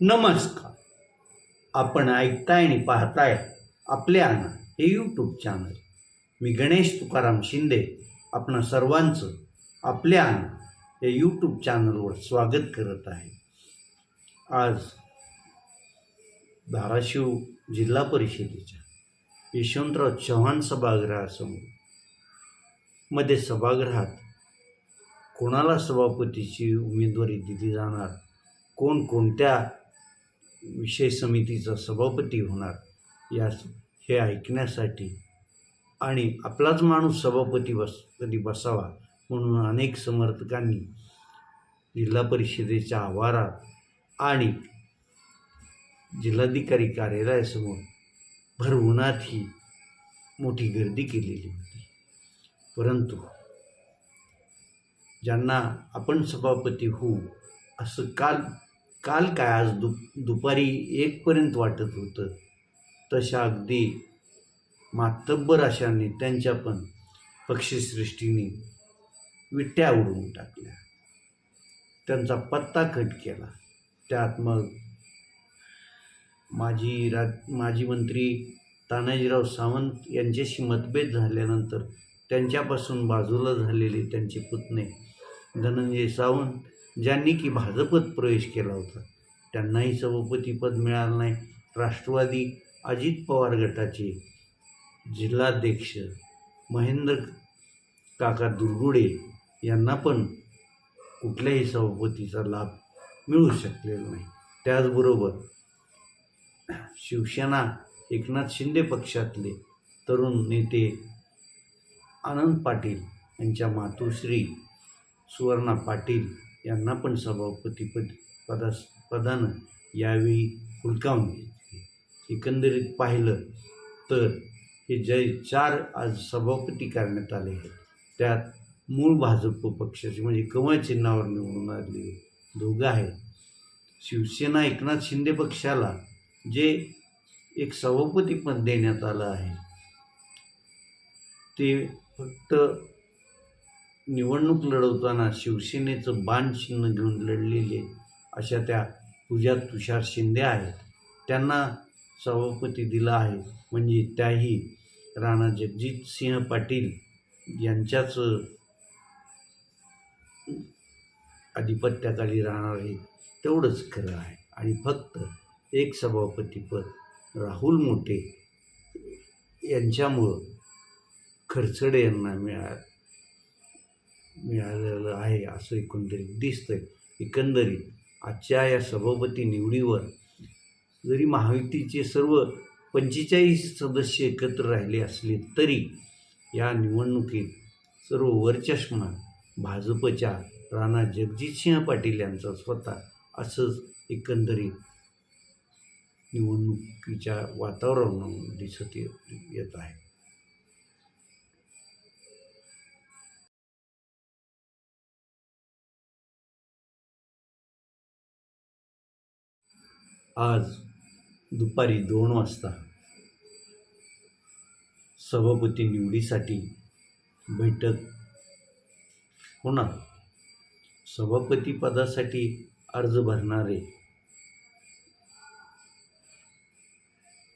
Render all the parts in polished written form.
नमस्कार. आपण ऐकताय आणि पाहताय आपले अण्णा हे यूट्यूब चॅनल. मी गणेश तुकाराम शिंदे आपण सर्वांचं आपले अण्णा हे यूट्यूब चॅनलवर स्वागत करत आहे. आज धाराशिव जिल्हा परिषदेच्या यशवंतराव चव्हाण सभागृहासमोर मध्ये सभागृहात कोणाला सभापतीची उमेदवारी दिली जाणार, कोण कोणत्या विषय समितीचा सभापती होणार हे ऐकण्यासाठी आणि आपलाच माणूस सभापती बसावा म्हणून अनेक समर्थकांनी जिल्हा परिषदेच्या आवारात आणि जिल्हाधिकारी कार्यालयासमोर भर उन्हात ही मोठी गर्दी केलेली होती. परंतु ज्यांना आपण सभापती होऊ असं काल काय आज दुपारी 1पर्यंत वाटत होतं, तशा अगदी मातब्बर अशा नेत्यांच्या पण पक्षश्रेष्ठीने विट्या उडवून टाकल्या, त्यांचा पत्ता कट केला. त्यात मग माजी मंत्री तानाजीराव सावंत यांच्याशी मतभेद झाल्यानंतर त्यांच्यापासून बाजूला झालेले त्यांचे पुतणे धनंजय सावंत, ज्यांनी की भाजपत प्रवेश केला होता, त्यांनाही सभापतीपद मिळालं नाही. राष्ट्रवादी अजित पवार गटाचे जिल्हाध्यक्ष महेंद्र काका दुर्गुडे यांना पण कुठल्याही सभापतीचा लाभ मिळू शकलेला नाही. त्याचबरोबर शिवसेना एकनाथ शिंदे पक्षातले तरुण नेते आनंद पाटील यांच्या मातोश्री सुवर्णा पाटील यांना पण पदानं यावेळी हुलकावून घेतले. एकंदरीत पाहिलं तर हे जे 4 आज सभापती करण्यात आले आहेत, त्यात मूळ भाजप पक्षाचे म्हणजे कमळ चिन्हावर निवडून आलेले 2 आहेत. शिवसेना एकनाथ शिंदे पक्षाला जे एक सभापतीपद देण्यात आलं आहे, ते फक्त निवडणूक लढवताना शिवसेनेचं बाण चिन्ह घेऊन लढलेले अशा त्या पूजा तुषार शिंदे आहेत, त्यांना सभापती दिला आहे. म्हणजे त्याही राणा जगजितसिंह पाटील यांच्याच आधिपत्याखाली राहणार आहे, तेवढंच खरं आहे. आणि फक्त एक सभापतीपद राहुल मोठे यांच्यामुळं खरचडे यांना मिळालेलं आहे असं एकंदरीत दिसतंय. एकंदरीत आजच्या या सभापती निवडीवर जरी महायुतीचे सर्व 45 सदस्य एकत्र राहिले असले तरी या निवडणुकीत सर्व वर्चस्व भाजपच्या राणा जगजितसिंह पाटील यांचा स्वतः असंच एकंदरीत निवडणुकीच्या वातावरणावर दिसत येत आहे. आज दुपारी 2 वाजता सभापती निवडीसाठी बैठक होणार. सभापती पदासाठी अर्ज भरणारे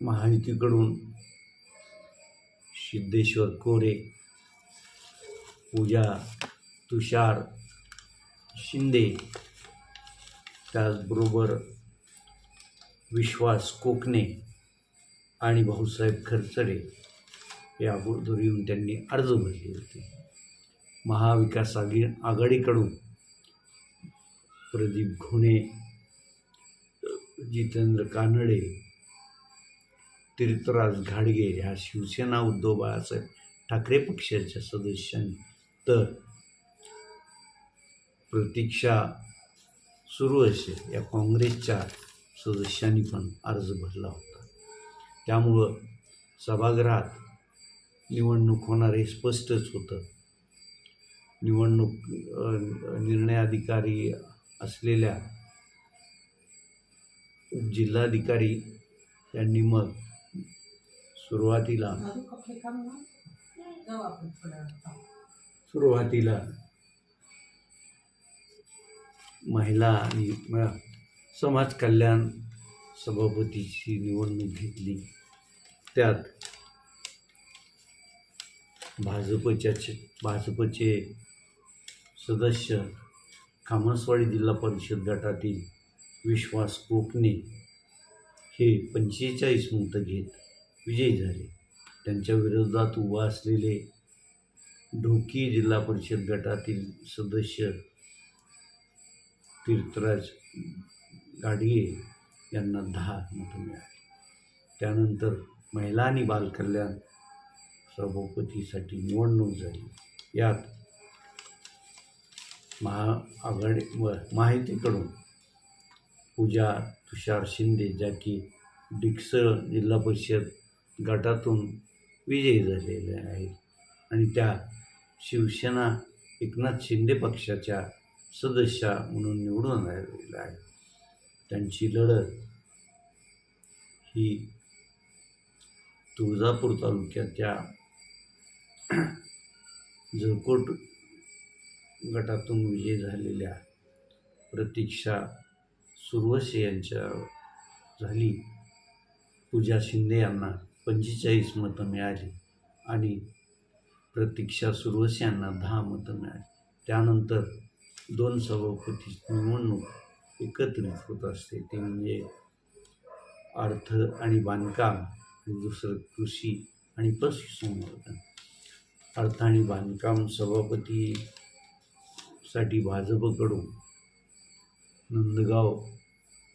महायुतीकडून सिद्धेश्वर कोरे, पूजा तुषार शिंदे, त्याचबरोबर विश्वास कोकणे आणि भाऊसाहेब खरचडे या अगोदर येऊन त्यांनी अर्ज भरले होते. महाविकास आघाडीकडून प्रदीप घोणे, जितेंद्र कानडे, तीर्थराज घाडगे ह्या शिवसेना उद्धव बाळासाहेब ठाकरे पक्षाच्या सदस्यांनी, तर प्रतीक्षा सुरू असेल या काँग्रेसच्या सदस्यांनी पण अर्ज भरला होता. त्यामुळं सभागृहात निवडणूक होणार हे स्पष्टच होतं. निवडणूक निर्णय अधिकारी असलेल्या जिल्हाधिकारी यांनी मग सुरुवातीला महिला आणि समाज कल्याण सभापतीची निवडणूक घेतली. त्यात भाजपचे सदस्य खामसवाडी जिल्हा परिषद गटातील विश्वास कोकणे हे 45 मतं घेत विजयी झाले. त्यांच्या विरोधात उभा असलेले ढोकी जिल्हा परिषद गटातील सदस्य तीर्थराज गाडगे यांना 10 मतं मिळाली. त्यानंतर महिला आणि बालकल्याण सभापतीसाठी निवडणूक झाली. यात महायुतीकडून पूजा तुषार शिंदे, ज्या की डिकसळ जिल्हा परिषद गटातून विजयी झालेल्या आहेत आणि त्या शिवसेना एकनाथ शिंदे पक्षाच्या सदस्या म्हणून निवडून आलेल्या आहेत. त्यांची लढत ही तुळजापूर तालुक्याच्या जळकोट गटातून विजयी झालेल्या प्रतीक्षा सुरवसे यांच्या झाली. पूजा शिंदे यांना 45 मतं मिळाली आणि प्रतीक्षा सुरवसे यांना 10 मतं मिळाली. त्यानंतर 2 सभापती निवडणूक एकत्रित होत असते, ते म्हणजे अर्थ आणि बांधकाम आणि दुसरं कृषी आणि पशुसंवर्धन. अर्थ आणि बांधकाम सभापतीसाठी भाजपकडून नंदगाव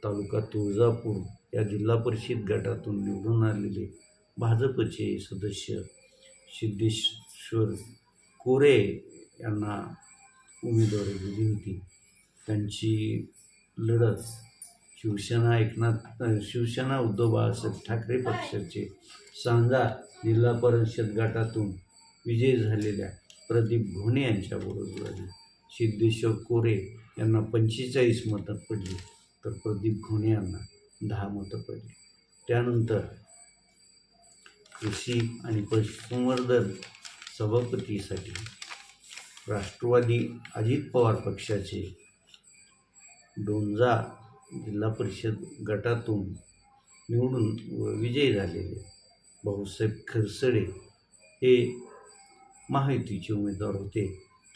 तालुका तुळजापूर या जिल्हा परिषद गटातून निवडून आलेले भाजपचे सदस्य सिद्धेश्वर कोरे यांना उमेदवारी दिली होती. त्यांची लढत शिवसेना उद्धव बाळासाहेब ठाकरे पक्षाचे सांजा जिल्हा परिषद गटातून विजयी झालेल्या प्रदीप घोणे यांच्याबरोबर झाली. सिद्धेश्वर कोरे यांना 45 मतं पडली, तर प्रदीप घोणे यांना 10 मतं पडली. त्यानंतर कृषी आणि पशुसंवर्धन सभापतीसाठी राष्ट्रवादी अजित पवार पक्षाचे डोंजा जिल्हा परिषद गटातून निवडून विजयी झालेले भाऊसाहेब खरसडे हे महायुतीचे उमेदवार होते.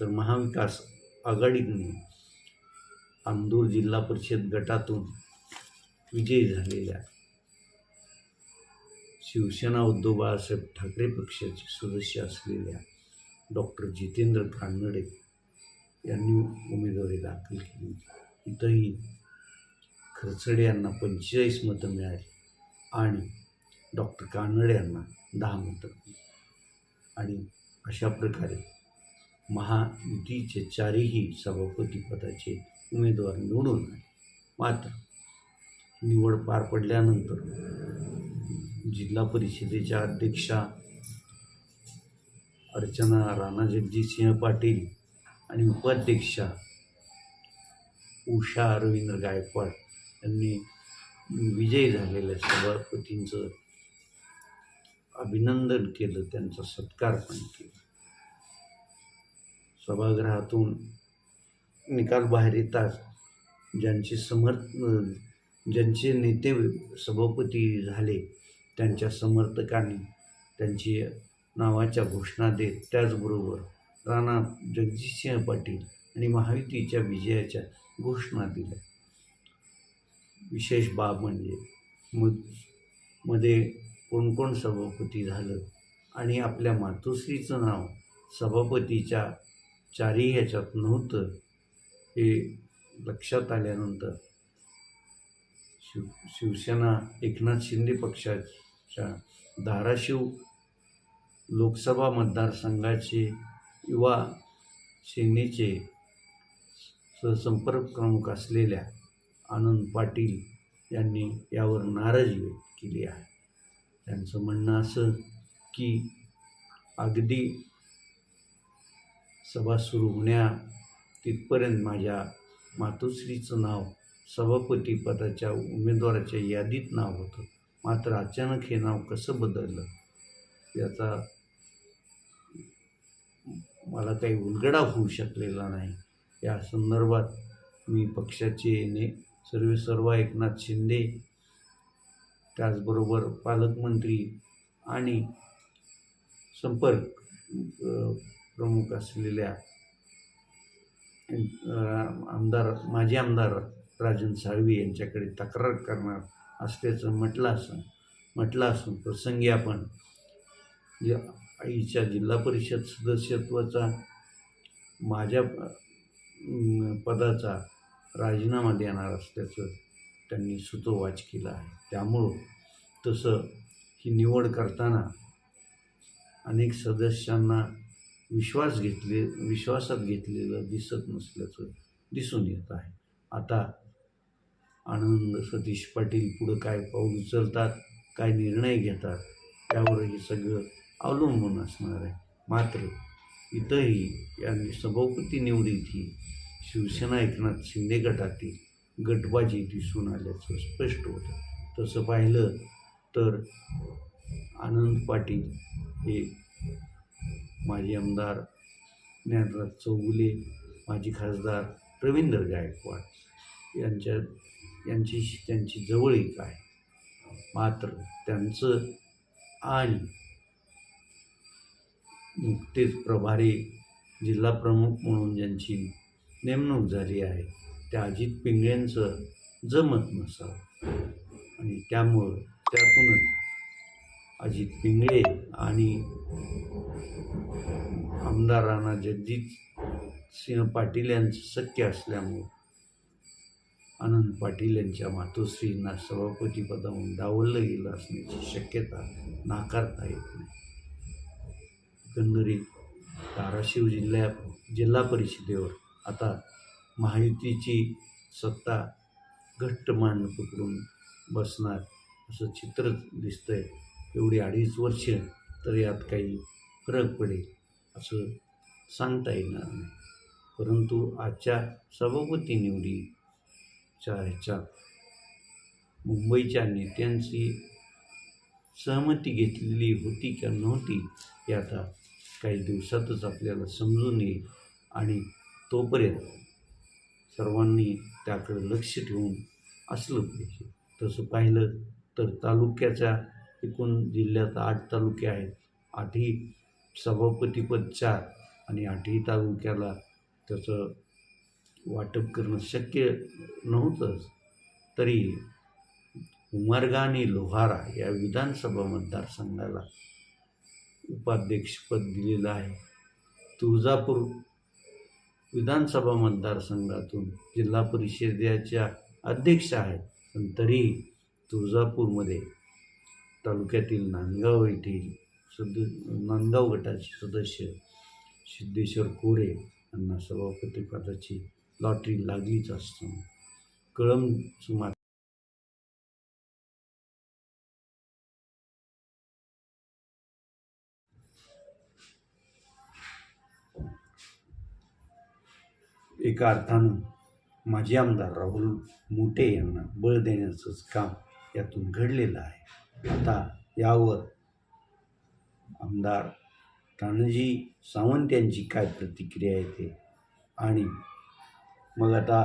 तर महाविकास आघाडीने अंदूर जिल्हा परिषद गटातून विजयी झालेल्या शिवसेना उद्धव बाळासाहेब ठाकरे पक्षाचे सदस्य असलेल्या डॉक्टर जितेंद्र कानडे यांनी उमेदवारी दाखल केली. इथंही खरसडे यांना 45 मतं मिळाली आणि डॉक्टर कानडे यांना 10 मतं मिळाली आणि अशा प्रकारे महायुतीचे 4ही सभापतीपदाचे उमेदवार निवडून आले. मात्र निवड पार पडल्यानंतर जिल्हा परिषदेच्या अध्यक्षा अर्चना राणा जगजितसिंह पाटील आणि उपाध्यक्षा उषा रवींद्र गायकवाड यांनी विजयी झालेल्या सभापतींचं अभिनंदन केलं, त्यांचा सत्कार पण केला. सभागृहातून निकाल बाहेर येताच ज्यांचे नेते सभापती झाले त्यांच्या समर्थकांनी त्यांची नावाच्या घोषणा देत त्याचबरोबर राणा जगजितसिंह पाटील आणि महायुतीच्या विजयाच्या घोषणा दिल्या. विशेष बाब म्हणजे मध्ये कोण सभापती झालं आणि आपल्या मातोश्रीचं नाव सभापतीच्या 4ही ह्याच्यात नव्हतं हे लक्षात आल्यानंतर शिवसेना एकनाथ शिंदे पक्षाच्या धाराशिव लोकसभा मतदारसंघाचे युवा सेनेचे सहसंपर्क प्रमुख असलेल्या आनंद पाटील यांनी यावर नाराजी व्यक्त केली आहे. त्यांचं म्हणणं असं की अगदी सभा सुरू होण्या तिथपर्यंत माझ्या मातोश्रीचं नाव सभापतीपदाच्या उमेदवाराच्या यादीत नाव होतं, मात्र अचानक हे नाव कसं बदललं याचा मला काही उलगडा होऊ शकलेला नाही. या संदर्भात मी पक्षाचे सर्व एकनाथ शिंदे, त्याचबरोबर पालकमंत्री आणि संपर्क प्रमुख असलेल्या माजी आमदार राजन साळवी यांच्याकडे तक्रार करणार असल्याचं म्हटलं असून प्रसंगी आपण आईच्या जिल्हा परिषद सदस्यत्वाचा माझ्या पदाचा राजीनामा देणार असल्याचं त्यांनी सूतोवाच केला आहे. त्यामुळं तसं ही निवड करताना अनेक सदस्यांना विश्वासात घेतलेलं दिसत नसल्याचं दिसून येत आहे. आता आनंद सतीश पाटील पुढं काय पाऊल उचलतात, काय निर्णय घेतात, त्यावर हे सगळं अवलंबून असणार आहे. मात्र इथंही या सभापती निवडीत ही शिवसेना एकनाथ शिंदे गटातील गटबाजी दिसून आल्याचं स्पष्ट होतं. तसं पाहिलं तर आनंद पाटील हे माजी आमदार ज्ञानराज चौगुले, माजी खासदार रवींद्र गायकवाड त्यांची जवळीक आहे. मात्र त्यांचं आणि नुकतेच प्रभारी जिल्हा प्रमुख म्हणून ज्यांची नेमणूक झाली आहे त्या अजित पिंगळेंचं जमत नसावं आणि त्यामुळं त्यातूनच अजित पिंगळे आणि आमदार राणा जगजितसिंह पाटील यांचं शक्य असल्यामुळं आनंद पाटील यांच्या मातोश्रींना सभापतीपदावरून डावललं गेलं असण्याची शक्यता नाकारता येत नाही. एकंदरीत धाराशिव जिल्हा परिषदेवर आता महायुतीची सत्ता घट्ट मान पकडून बसणार असं चित्र दिसतंय. एवढी 2.5 वर्ष तर यात काही फरक पडेल असं सांगता येणार नाही. परंतु आजच्या सभापती निवडीच्या ह्याच्यात मुंबईच्या नेत्यांची सहमती घेतलेली होती का नव्हती हे आता काही दिवसातच आपल्याला समजून येईल आणि तोपर्यंत सर्वांनी त्याकडे लक्ष ठेवून असलं पाहिजे. तसं पाहिलं तर तालुक्याच्या एकूण जिल्ह्यात 8 तालुके आहेत. 8ही सभापतीपद 4 आणि 8ही तालुक्याला त्याचं वाटप करणं शक्य नव्हतंच. तरी उमरगा आणि लोहारा या विधानसभा मतदारसंघाला उपाध्यक्षपद दिलेलं आहे. तुळजापूर विधानसभा मतदारसंघातून जिल्हा परिषदेच्या अध्यक्ष आहेत. पण तरीही तुळजापूरमध्ये तालुक्यातील नांदगाव येथील नांदगाव गटाचे सदस्य सिद्धेश्वर कोरे यांना सभापतीपदाची लॉटरी लागलीच असताना कळम एका अर्थानं माजी आमदार राहुल मोटे यांना बळ देण्याचंच काम यातून घडलेलं आहे. आता यावर आमदार तानाजी सावंत यांची काय प्रतिक्रिया येते आणि मग आता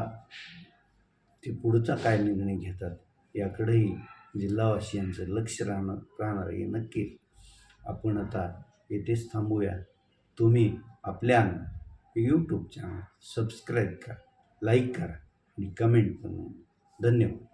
ते पुढचा काय निर्णय घेतात याकडेही जिल्हावासियांचं लक्ष राहणार हे नक्कीच. आपण आता येथेच थांबूया. तुम्ही आपल्या यूट्यूब चॅनल सबस्क्राईब करा, लाईक करा आणि कमेंट पण. धन्यवाद.